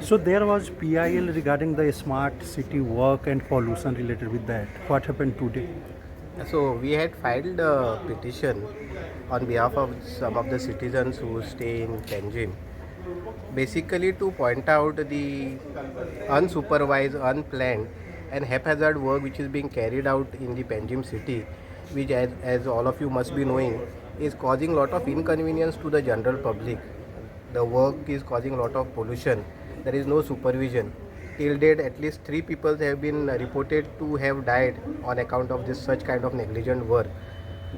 So there was PIL regarding the smart city work and pollution related with that. What happened today? So we had filed a petition on behalf of some of the citizens who stay in Panjim, basically to point out the unsupervised, unplanned, and haphazard work which is being carried out in the Panjim city, which, as all of you must be knowing, is causing a lot of inconvenience to the general public. The work is causing a lot of pollution. There is no supervision. Till date, at least 3 people have been reported to have died on account of this such kind of negligent work.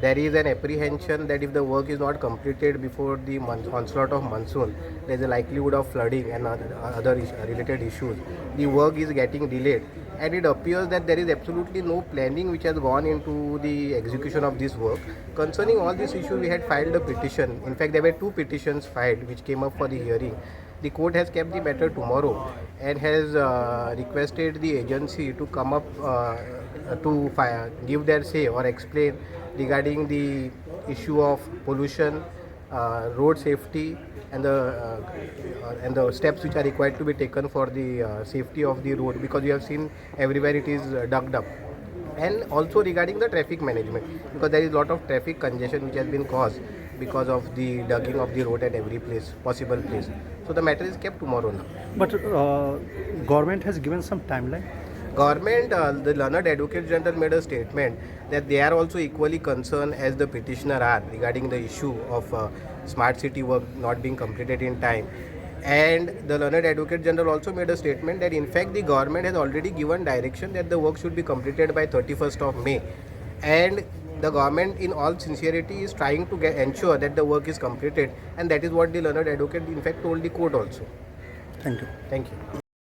There is an apprehension that if the work is not completed before the onslaught of monsoon, there is a likelihood of flooding and other related issues. The work is getting delayed, and it appears that there is absolutely no planning which has gone into the execution of this work. Concerning all these issues, we had filed a petition. In fact, there were 2 petitions filed which came up for the hearing. The court has kept the matter tomorrow and has requested the agency to come up to give their say or explain regarding the issue of pollution, road safety, and the steps which are required to be taken for the safety of the road, because you have seen everywhere it is dug up, and also regarding the traffic management, because there is a lot of traffic congestion which has been caused because of the dugging of the road at every possible place. So the matter is kept tomorrow now. But government has given some timeline. Government, the learned advocate general made a statement that they are also equally concerned as the petitioner are regarding the issue of smart city work not being completed in time. And the learned advocate general also made a statement that in fact the government has already given direction that the work should be completed by 31st of May. And the government in all sincerity is trying to ensure that the work is completed, and that is what the learned advocate in fact told the court also. Thank you. Thank you.